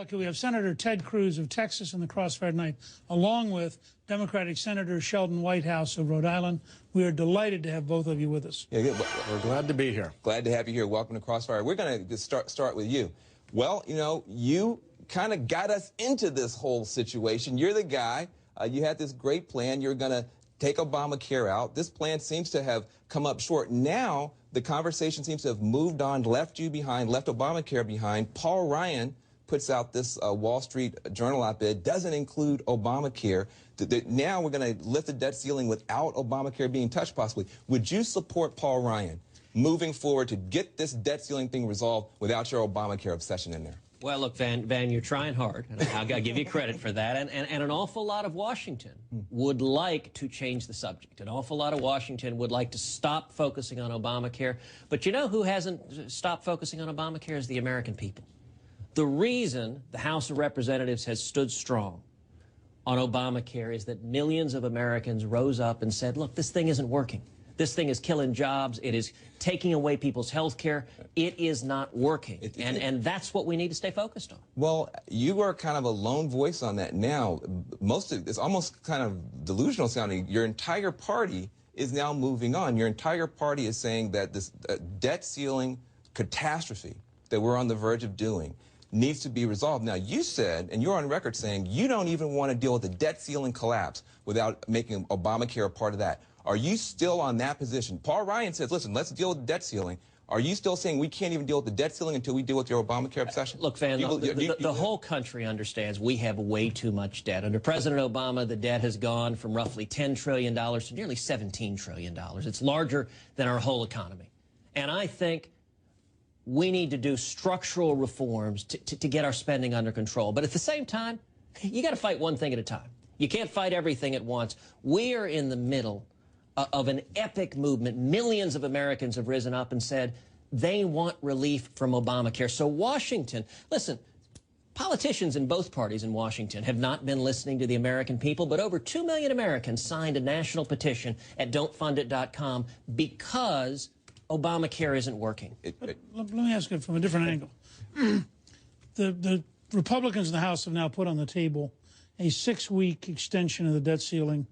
lucky we have Senator Ted Cruz of Texas in the Crossfire tonight, along with Democratic Senator Sheldon Whitehouse of Rhode Island. We are delighted to have both of you with us. Yeah, we're glad to be here. Glad to have you here. Welcome to Crossfire. We're going to start with you. Well, you know, you kind of got us into this whole situation. You're the guy. You had this great plan. You're going to take Obamacare out. This plan seems to have come up short. Now, the conversation seems to have moved on, left you behind, left Obamacare behind. Paul Ryan puts out this Wall Street Journal op-ed, doesn't include Obamacare. Now we're going to lift the debt ceiling without Obamacare being touched, possibly. Would you support Paul Ryan moving forward to get this debt ceiling thing resolved without your Obamacare obsession in there? Well, look, Van, you're trying hard, and I've got to give you credit for that. And an awful lot of Washington would like to change the subject. An awful lot of Washington would like to stop focusing on Obamacare. But you know who hasn't stopped focusing on Obamacare is the American people. The reason the House of Representatives has stood strong on Obamacare is that millions of Americans rose up and said, look, this thing isn't working. This thing is killing jobs. It is taking away people's health care. It is not working. And that's what we need to stay focused on. Well, you are kind of a lone voice on that now. It's almost kind of delusional sounding. Your entire party is now moving on. Your entire party is saying that this debt ceiling catastrophe that we're on the verge of doing needs to be resolved. Now, you said, and you're on record saying, you don't even want to deal with the debt ceiling collapse without making Obamacare a part of that. Are you still on that position? Paul Ryan says, listen, let's deal with the debt ceiling. Are you still saying we can't even deal with the debt ceiling until we deal with your Obamacare obsession? Look, Van, the whole country understands we have way too much debt. Under President Obama, the debt has gone from roughly $10 trillion to nearly $17 trillion. It's larger than our whole economy. And I think we need to do structural reforms to get our spending under control. But at the same time, you got to fight one thing at a time. You can't fight everything at once. We are in the middle of an epic movement. Millions of Americans have risen up and said they want relief from Obamacare. So Washington, listen, politicians in both parties in Washington have not been listening to the American people, but over 2 million Americans signed a national petition at don'tfundit.com because Obamacare isn't working. Let me ask it from a different angle. The Republicans in the House have now put on the table a 6-week extension of the debt ceiling,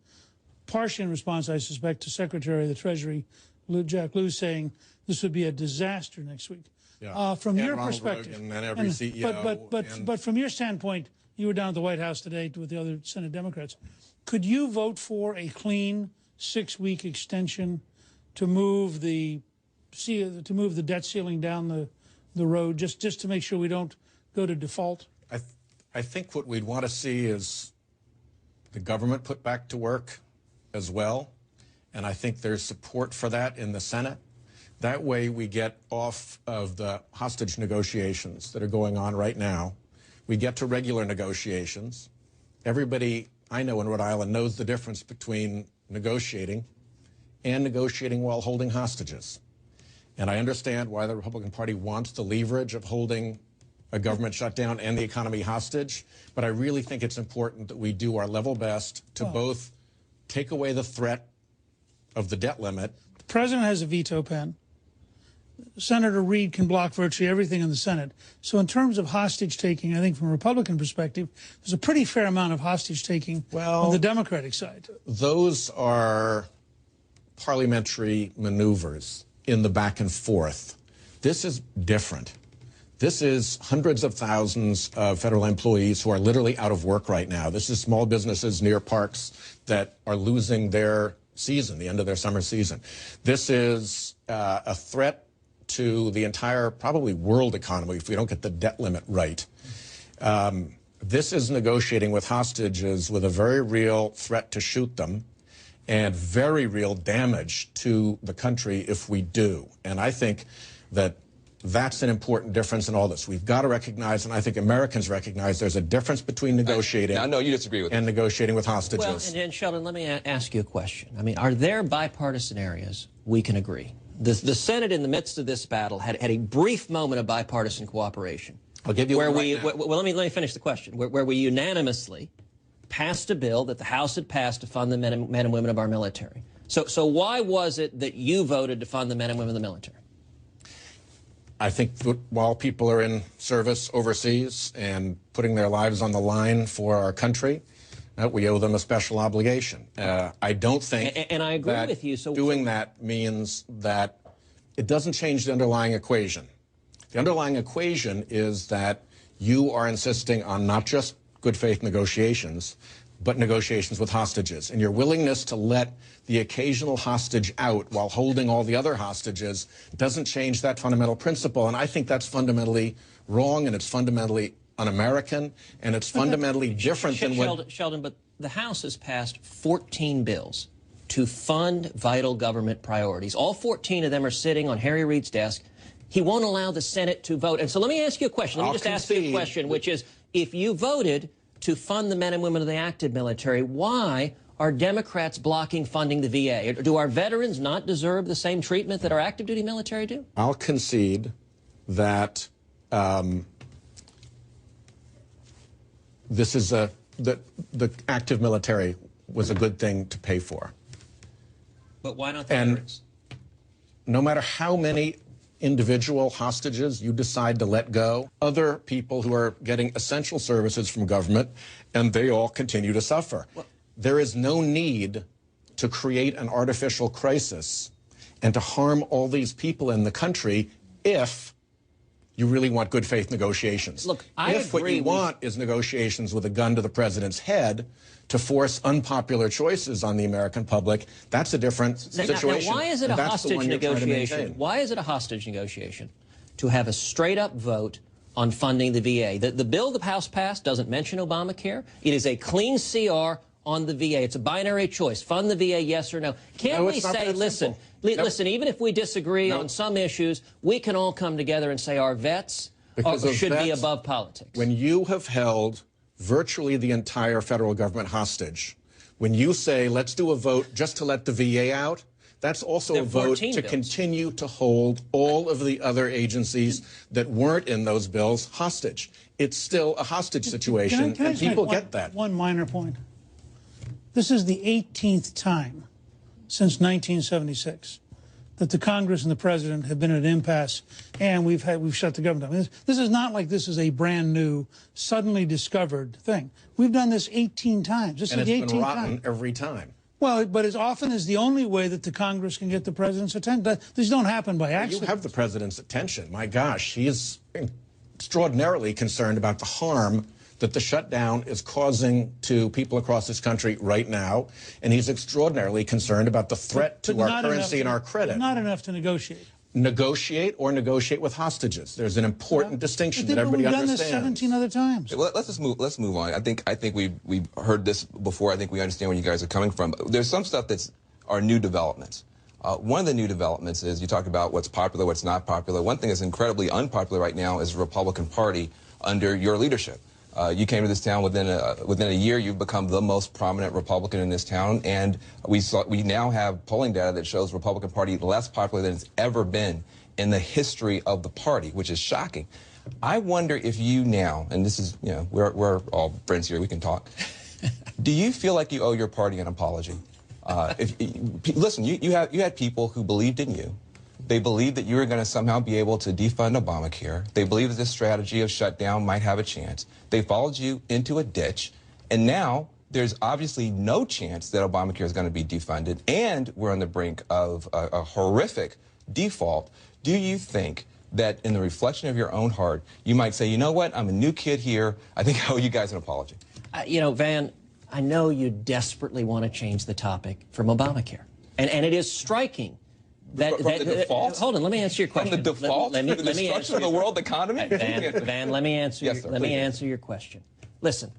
partially in response, I suspect, to Secretary of the Treasury, Jack Lew, saying this would be a disaster next week. Yeah. From and your Ronald perspective, Reagan and every CEO, but from your standpoint, you were down at the White House today with the other Senate Democrats. Could you vote for a clean 6-week extension to move the debt ceiling down the road, just to make sure we don't go to default? I think what we'd want to see is the government put back to work as well, and I think there's support for that in the Senate. That way we get off of the hostage negotiations that are going on right now. We get to regular negotiations. Everybody I know in Rhode Island knows the difference between negotiating and negotiating while holding hostages. And I understand why the Republican Party wants the leverage of holding a government shutdown and the economy hostage, but I really think it's important that we do our level best to both take away the threat of the debt limit. The president has a veto pen. Senator Reid can block virtually everything in the Senate. So in terms of hostage taking, I think from a Republican perspective, there's a pretty fair amount of hostage taking on the Democratic side. Those are parliamentary maneuvers in the back and forth. This is different. This is hundreds of thousands of federal employees who are literally out of work right now. This is small businesses near parks that are losing their season, the end of their summer season. This is a threat to the entire, probably world economy if we don't get the debt limit right. This is negotiating with hostages with a very real threat to shoot them and very real damage to the country if we do. And I think that that's an important difference in all this. We've got to recognize, and I think Americans recognize, there's a difference between negotiating I know you disagree with and negotiating with hostages. Well, and Sheldon, let me ask you a question. I mean, are there bipartisan areas we can agree? The Senate, in the midst of this battle, had a brief moment of bipartisan cooperation. I'll give you where one we right now. Well, let me finish the question. Where we unanimously passed a bill that the House had passed to fund the men and women of our military. So why was it that you voted to fund the men and women of the military? I think that while people are in service overseas and putting their lives on the line for our country, we owe them a special obligation. I don't think and I agree that with you. So doing that means that it doesn't change the underlying equation. The underlying equation is that you are insisting on not just good faith negotiations, but negotiations with hostages. And your willingness to let the occasional hostage out while holding all the other hostages doesn't change that fundamental principle. And I think that's fundamentally wrong, and it's fundamentally un-American, and it's fundamentally different than what... Sheldon, but the House has passed 14 bills to fund vital government priorities. All 14 of them are sitting on Harry Reid's desk. He won't allow the Senate to vote. And so let me ask you a question. Let me just ask you a question, which is, if you voted to fund the men and women of the active military, why are Democrats blocking funding the VA? Do our veterans not deserve the same treatment that our active duty military do? I'll concede that this is the active military was a good thing to pay for. But why not the veterans? No matter how many individual hostages you decide to let go, other people who are getting essential services from government, and they all continue to suffer. Well, there is no need to create an artificial crisis and to harm all these people in the country if you really want good faith negotiations. Look, I if what you want is negotiations with a gun to the president's head to force unpopular choices on the American public, that's a different situation. Now, why is it a hostage negotiation? Why is it a hostage negotiation to have a straight-up vote on funding the VA? The bill the House passed doesn't mention Obamacare. It is a clean CR on the VA. It's a binary choice. Fund the VA, yes or no. Can't we say, listen, listen, even if we disagree on some issues, we can all come together and say our vets should be above politics. When you have held virtually the entire federal government hostage, when you say, let's do a vote just to let the VA out, that's also a vote to continue to hold all of the other agencies that weren't in those bills hostage. It's still a hostage situation, and people get that. One minor point. This is the 18th time since 1976 that the Congress and the President have been at an impasse, and we've shut the government down. This is not like this is a brand new, suddenly discovered thing. We've done this 18 times. This is the 18th time. And it's been rotten every time. Well, but as often as the only way that the Congress can get the President's attention. These don't happen by accident. You have the President's attention. My gosh, he is extraordinarily concerned about the harm that the shutdown is causing to people across this country right now, and he's extraordinarily concerned about the threat to our currency and our credit. Not enough to negotiate. Negotiate or negotiate with hostages. There's an important distinction that everybody understands. We've done this 17 other times. Well, let's move on. I think we've heard this before. I think we understand where you guys are coming from. There's some stuff that's our new developments. One of the new developments is you talk about what's popular, what's not popular. One thing that's incredibly unpopular right now is the Republican Party under your leadership. You came to this town within a year. You've become the most prominent Republican in this town, and we now have polling data that shows Republican Party less popular than it's ever been in the history of the party, which is shocking. I wonder if you now, and this is, you know, we're all friends here, we can talk. Do you feel like you owe your party an apology? Listen, you had people who believed in you. They believed that you were going to somehow be able to defund Obamacare. They believed that this strategy of shutdown might have a chance. They followed you into a ditch, and now there's obviously no chance that Obamacare is going to be defunded, and we're on the brink of a horrific default. Do you think that in the reflection of your own heart, you might say, you know what, I'm a new kid here, I think I owe you guys an apology? You know, Van, I know you desperately want to change the topic from Obamacare, and it is striking. From the default? Hold on, let me answer your question. From the default? From the destruction of the world economy? Van, let me answer, yes, sir, let me answer your question. Listen,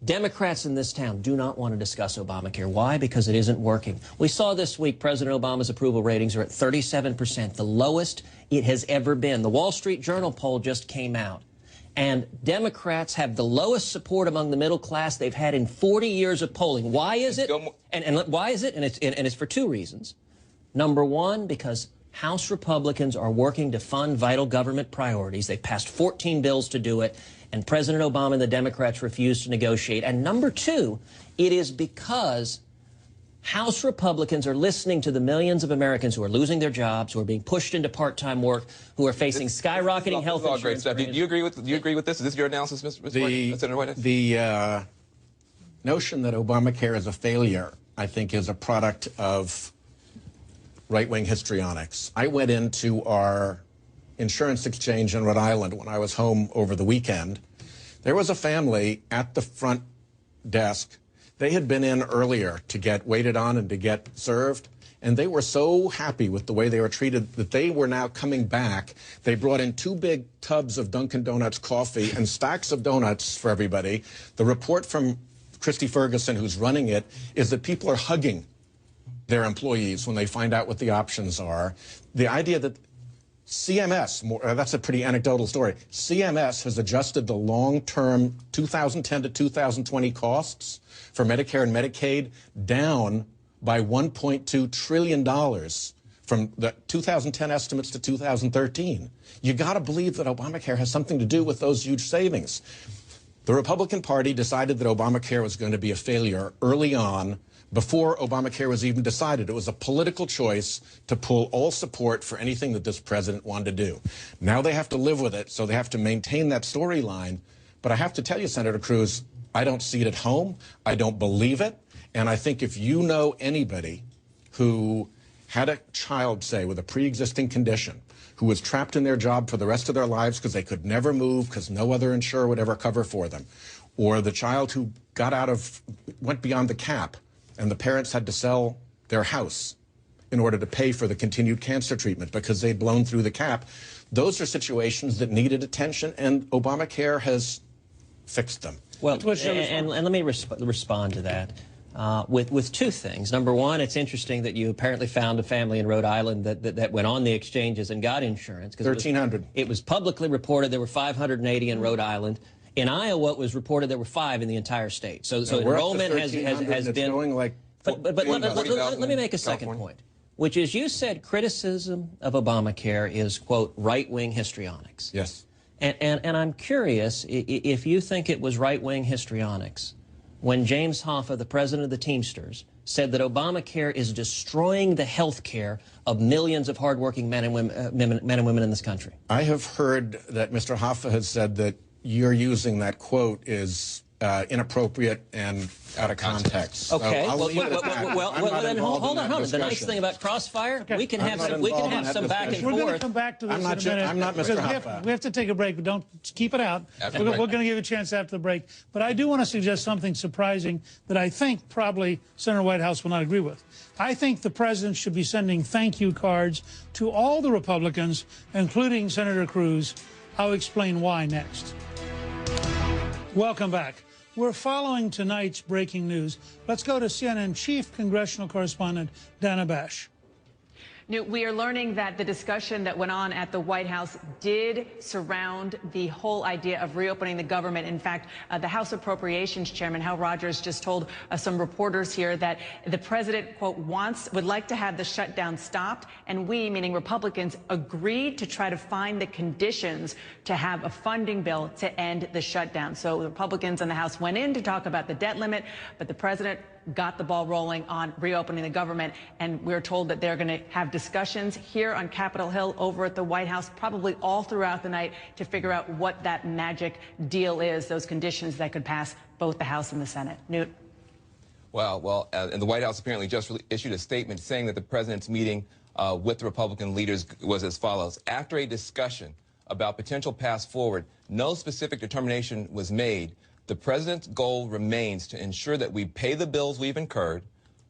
Democrats in this town do not want to discuss Obamacare. Why? Because it isn't working. We saw this week President Obama's approval ratings are at 37%, the lowest it has ever been. The Wall Street Journal poll just came out. And Democrats have the lowest support among the middle class they've had in 40 years of polling. Why is it? And why is it? And it's for two reasons. Number one, because House Republicans are working to fund vital government priorities. They passed 14 bills to do it, and President Obama and the Democrats refused to negotiate. And number two, it is because House Republicans are listening to the millions of Americans who are losing their jobs, who are being pushed into part-time work, who are facing skyrocketing health insurance. Great stuff. Do you agree with this? Is this your analysis, Mr. Senator Whitehouse? The notion that Obamacare is a failure, I think, is a product of right-wing histrionics. I went into our insurance exchange in Rhode Island when I was home over the weekend. There was a family at the front desk. They had been in earlier to get waited on and to get served, and they were so happy with the way they were treated that they were now coming back. They brought in 2 big tubs of Dunkin' Donuts coffee and stacks of donuts for everybody. The report from Christy Ferguson, who's running it, is that people are hugging their employees when they find out what the options are. The idea that CMS, that's a pretty anecdotal story, CMS has adjusted the long-term 2010 to 2020 costs for Medicare and Medicaid down by $1.2 trillion from the 2010 estimates to 2013. You got to believe that Obamacare has something to do with those huge savings. The Republican Party decided that Obamacare was going to be a failure early on, before Obamacare was even decided. It was a political choice to pull all support for anything that this president wanted to do. Now they have to live with it, so they have to maintain that storyline. But I have to tell you, Senator Cruz, I don't see it at home. I don't believe it. And I think if you know anybody who had a child, say, with a pre-existing condition, who was trapped in their job for the rest of their lives because they could never move because no other insurer would ever cover for them, or the child who went beyond the cap, and the parents had to sell their house in order to pay for the continued cancer treatment because they'd blown through the cap. Those are situations that needed attention, and Obamacare has fixed them. Well, and let me respond to that with 2 things. Number one, it's interesting that you apparently found a family in Rhode Island that went on the exchanges and got insurance. 1,300. It was publicly reported there were 580 in Rhode Island. In Iowa, it was reported there were 5 in the entire state. So enrollment has been going like. But let me make a second point, which is you said criticism of Obamacare is, quote, right-wing histrionics. Yes. And I'm curious if you think it was right-wing histrionics when James Hoffa, the president of the Teamsters, said that Obamacare is destroying the health care of millions of hardworking men and women in this country. I have heard that Mr. Hoffa has said that your using that quote is inappropriate and out of context. Okay. So well, then hold on. The nice thing about Crossfire, okay, we can have some back and forth. We're going to come back to this in a minute. I'm not Mr. Hoffa. We have to take a break, but don't keep it out. We're going to give you a chance after the break. But I do want to suggest something surprising that I think probably Senator Whitehouse will not agree with. I think the president should be sending thank you cards to all the Republicans, including Senator Cruz. I'll explain why next. Welcome back. We're following tonight's breaking news. Let's go to CNN chief congressional correspondent Dana Bash. Newt, we are learning that the discussion that went on at the White House did surround the whole idea of reopening the government. In fact, the House Appropriations Chairman Hal Rogers just told some reporters here that the president, quote, would like to have the shutdown stopped, and we, meaning Republicans, agreed to try to find the conditions to have a funding bill to end the shutdown. So the Republicans in the House went in to talk about the debt limit, but the president got the ball rolling on reopening the government, and we're told that they're going to have discussions here on Capitol Hill, over at the White House, probably all throughout the night to figure out what that magic deal is, those conditions that could pass both the House and the Senate. Newt? And the White House apparently just issued a statement saying that the president's meeting with the Republican leaders was as follows. After a discussion about potential paths forward, no specific determination was made. The president's goal remains to ensure that we pay the bills we've incurred,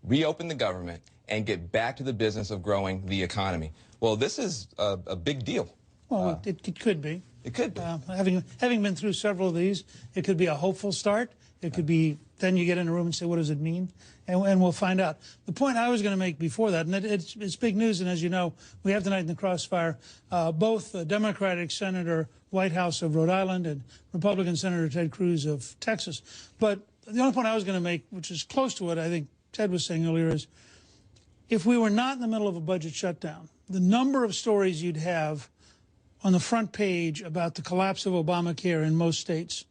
reopen the government, and get back to the business of growing the economy. Well, this is a big deal. Well, it could be. It could be. Having been through several of these, it could be a hopeful start. It could be, then you get in a room and say, what does it mean? And we'll find out. The point I was going to make before that, and it's big news, and as you know, we have tonight in the Crossfire both Democratic Senator Whitehouse of Rhode Island and Republican Senator Ted Cruz of Texas. But the only point I was going to make, which is close to what I think Ted was saying earlier, is if we were not in the middle of a budget shutdown, the number of stories you'd have on the front page about the collapse of Obamacare in most states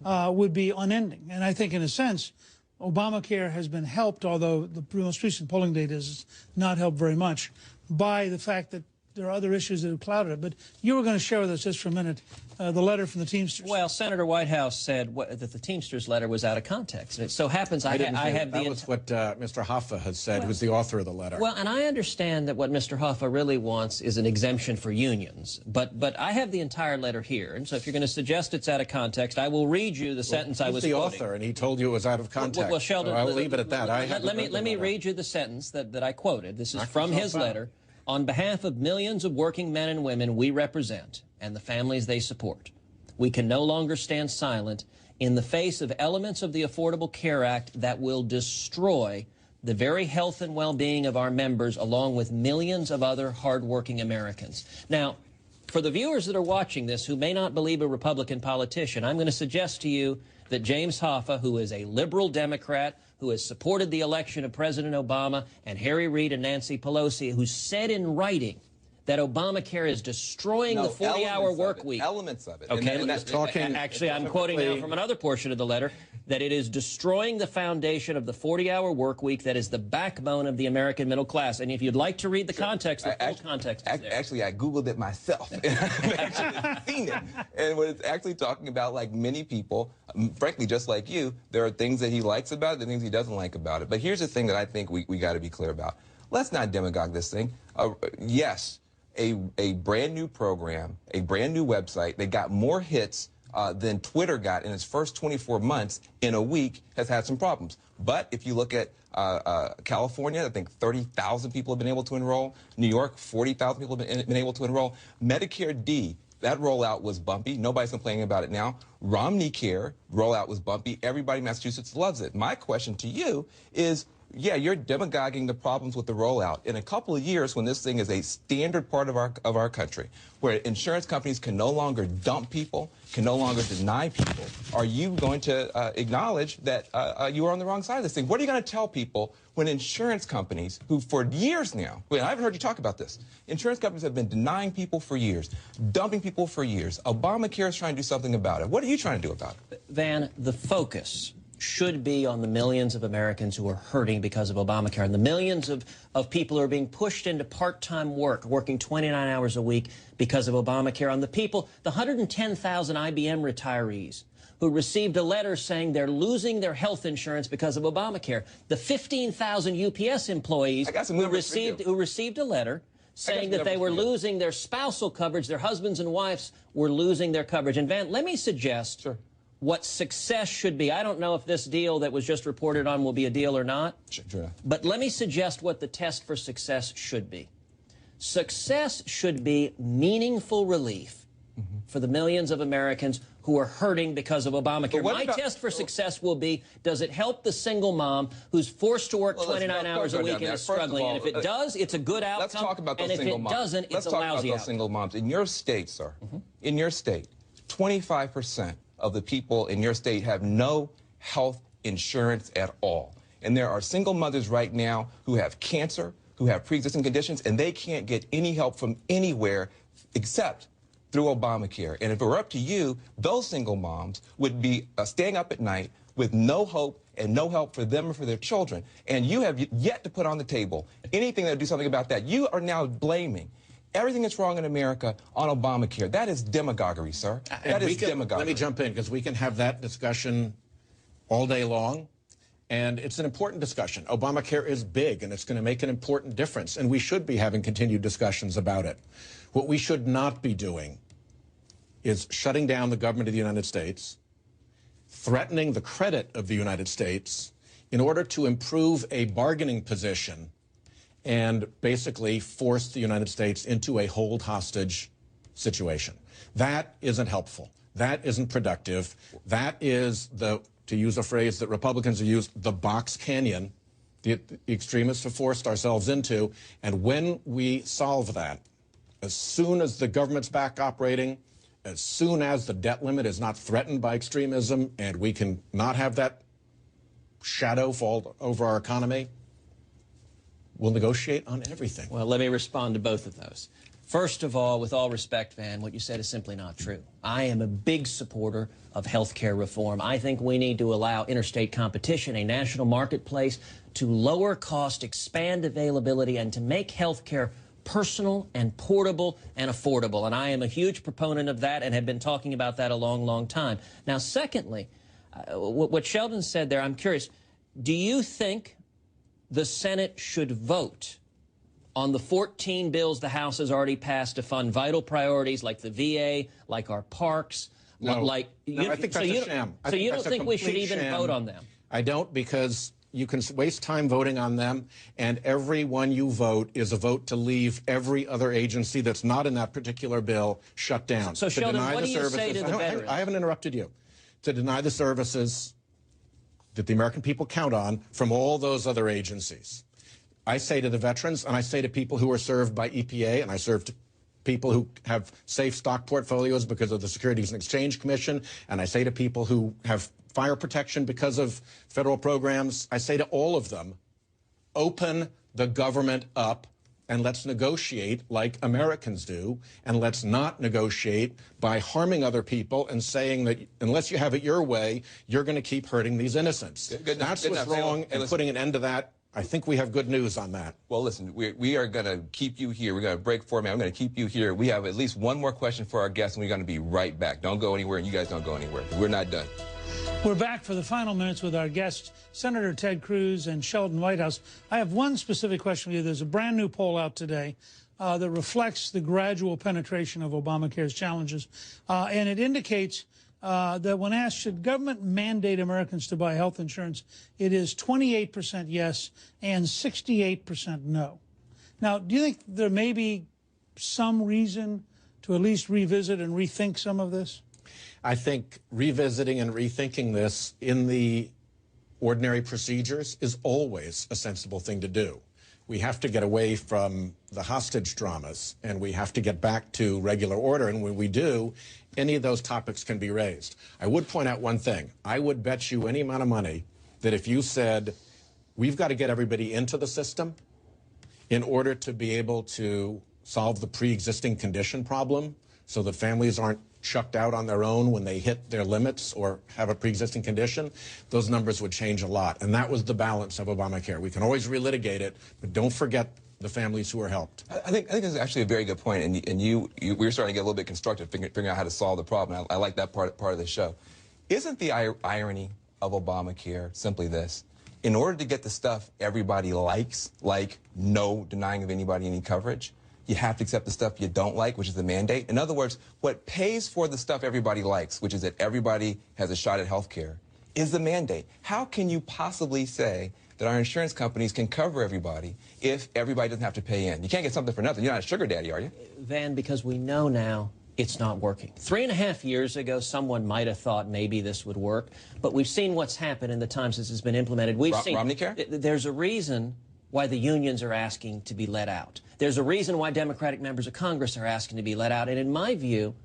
would be unending. And I think, in a sense, Obamacare has been helped, although the most recent polling data has not helped very much, by the fact that there are other issues that have clouded it. But you were going to share with us just for a minute the letter from the Teamsters. Well, Senator Whitehouse said that the Teamsters letter was out of context. And it so happens I have the... That was what Mr. Hoffa has said, who's the author of the letter. Well, and I understand that what Mr. Hoffa really wants is an exemption for unions. But I have the entire letter here. And so if you're going to suggest it's out of context, I will read you the sentence I was quoting. He's the author, and he told you it was out of context. Well, Sheldon, so I'll leave it at that. Let me read you the sentence that I quoted. This is from his letter. On behalf of millions of working men and women we represent and the families they support, we can no longer stand silent in the face of elements of the Affordable Care Act that will destroy the very health and well-being of our members, along with millions of other hardworking Americans. Now, for the viewers that are watching this who may not believe a Republican politician, I'm going to suggest to you that James Hoffa, who is a liberal Democrat, who has supported the election of President Obama, and Harry Reid and Nancy Pelosi, who said in writing that Obamacare is destroying the 40-hour work week. Elements of it. Okay, and that's talking. Actually, I'm quoting now from another portion of the letter, that it is destroying the foundation of the 40-hour work week that is the backbone of the American middle class. And if you'd like to read the context, the full context is there. Actually, I Googled it myself. I've actually seen it. And what it's actually talking about, like many people, frankly, just like you, there are things that he likes about it, the things he doesn't like about it. But here's the thing that I think we got to be clear about. Let's not demagogue this thing. Yes, a brand new program, a brand new website, they got more hits than Twitter got in its first 24 months in a week, has had some problems. But if you look at California, I think 30,000 people have been able to enroll. New York, 40,000 people have been able to enroll. Medicare D, that rollout was bumpy. Nobody's complaining about it now. Romney Care rollout was bumpy. Everybody in Massachusetts loves it. My question to you is, yeah, you're demagoguing the problems with the rollout. In a couple of years, when this thing is a standard part of our country, where insurance companies can no longer dump people, can no longer deny people, are you going to acknowledge that you are on the wrong side of this thing? What are you going to tell people when insurance companies, who for years now, I haven't heard you talk about this, insurance companies have been denying people for years, dumping people for years. Obamacare is trying to do something about it. What are you trying to do about it? Van, the focus should be on the millions of Americans who are hurting because of Obamacare, and the millions of people who are being pushed into part-time work, working 29 hours a week because of Obamacare, on the people, the 110,000 IBM retirees who received a letter saying they're losing their health insurance because of Obamacare, the 15,000 UPS employees who received a letter saying that they were losing their spousal coverage, their husbands and wives were losing their coverage. And Van, let me suggest what success should be. I don't know if this deal that was just reported on will be a deal or not, but let me suggest what the test for success should be. Success should be meaningful relief for the millions of Americans who are hurting because of Obamacare. My test for success will be, does it help the single mom who's forced to work 29 hours a week and is struggling? And if it does, it's a good outcome. Let's talk about those single moms. And if it doesn't, it's a lousy outcome. Let's talk about those single moms. In your state, sir, in your state, 25% of the people in your state have no health insurance at all. And there are single mothers right now who have cancer, who have pre-existing conditions, and they can't get any help from anywhere except through Obamacare. And if it were up to you, those single moms would be staying up at night with no hope and no help for them or for their children. And you have yet to put on the table anything that would do something about that. You are now blaming everything that's wrong in America on Obamacare. That is demagoguery, sir. That is demagoguery. Let me jump in, because we can have that discussion all day long, and it's an important discussion. Obamacare is big, and it's going to make an important difference, and we should be having continued discussions about it. What we should not be doing is shutting down the government of the United States, threatening the credit of the United States in order to improve a bargaining position and basically force the United States into a hold hostage situation. That isn't helpful. That isn't productive. That is the, to use a phrase that Republicans have used, the box canyon the extremists have forced ourselves into. And when we solve that, as soon as the government's back operating, as soon as the debt limit is not threatened by extremism and we can not have that shadow fall over our economy, we'll negotiate on everything. Well, let me respond to both of those. First of all, with all respect, Van, what you said is simply not true. I am a big supporter of health care reform. I think we need to allow interstate competition, a national marketplace, to lower cost, expand availability, and to make health care personal and portable and affordable. And I am a huge proponent of that and have been talking about that a long, long time. Now, secondly, what Sheldon said there, I'm curious, do you think the Senate should vote on the 14 bills the House has already passed to fund vital priorities like the VA, like our parks? No, I think that's a sham. So you don't think we should even vote on them? I don't, because you can waste time voting on them, and every one you vote is a vote to leave every other agency that's not in that particular bill shut down. So, Sheldon, what do you say to the veterans? I haven't interrupted you. To deny the services that the American people count on from all those other agencies. I say to the veterans, and I say to people who are served by EPA, and I serve to people who have safe stock portfolios because of the Securities and Exchange Commission, and I say to people who have fire protection because of federal programs, I say to all of them, open the government up and let's negotiate like Americans do, and let's not negotiate by harming other people and saying that unless you have it your way, you're going to keep hurting these innocents. That's what's wrong, and putting an end to that, I think we have good news on that. Well, listen, we are going to keep you here. We're going to break for a minute. I'm going to keep you here. We have at least one more question for our guests, and we're going to be right back. Don't go anywhere, and you guys don't go anywhere. We're not done. We're back for the final minutes with our guests, Senator Ted Cruz and Sheldon Whitehouse. I have one specific question for you. There's a brand new poll out today that reflects the gradual penetration of Obamacare's challenges, and it indicates that when asked, should government mandate Americans to buy health insurance, it is 28% yes and 68% no. Now, do you think there may be some reason to at least revisit and rethink some of this? I think revisiting and rethinking this in the ordinary procedures is always a sensible thing to do. We have to get away from the hostage dramas, and we have to get back to regular order, and when we do, any of those topics can be raised. I would point out one thing. I would bet you any amount of money that if you said, we've got to get everybody into the system in order to be able to solve the pre-existing condition problem so that families aren't chucked out on their own when they hit their limits or have a pre-existing condition, those numbers would change a lot. And that was the balance of Obamacare. We can always relitigate it, but don't forget the families who are helped. I think that's actually a very good point, and we're starting to get a little bit constructive figuring out how to solve the problem. I like that part of the show. Isn't the irony of Obamacare simply this? In order to get the stuff everybody likes, like no denying of anybody any coverage, you have to accept the stuff you don't like, which is the mandate. In other words, what pays for the stuff everybody likes, which is that everybody has a shot at health care, is the mandate. How can you possibly say that our insurance companies can cover everybody if everybody doesn't have to pay in? You can't get something for nothing. You're not a sugar daddy, are you? Van, because we know now it's not working. 3.5 years ago, someone might have thought maybe this would work, but we've seen what's happened in the time since it's been implemented. We've seen Romney Care? There's a reason why the unions are asking to be let out. There's a reason why Democratic members of Congress are asking to be let out. And in my view,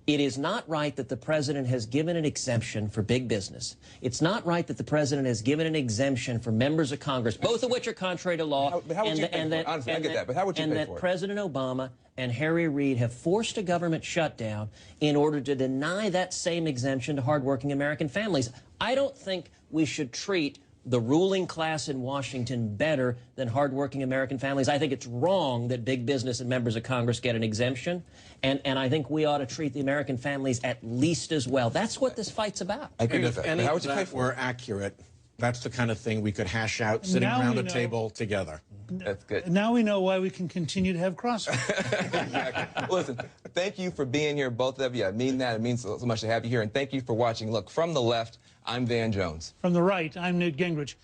it is not right that the president has given an exemption for big business. It's not right that the president has given an exemption for members of Congress, both of which are contrary to law. Honestly, I get that, but how would you pay for it? And that President Obama and Harry Reid have forced a government shutdown in order to deny that same exemption to hardworking American families. I don't think we should treat the ruling class in Washington better than hardworking American families. I think it's wrong that big business and members of Congress get an exemption, and I think we ought to treat the American families at least as well. That's what this fight's about. I agree with that. If any of that were accurate, that's the kind of thing we could hash out sitting around a table together. That's good. Now we know why we can continue to have Crossfire. Exactly. Listen, thank you for being here, both of you. I mean that. It means so much to have you here, and thank you for watching. Look, from the left, I'm Van Jones. From the right, I'm Newt Gingrich.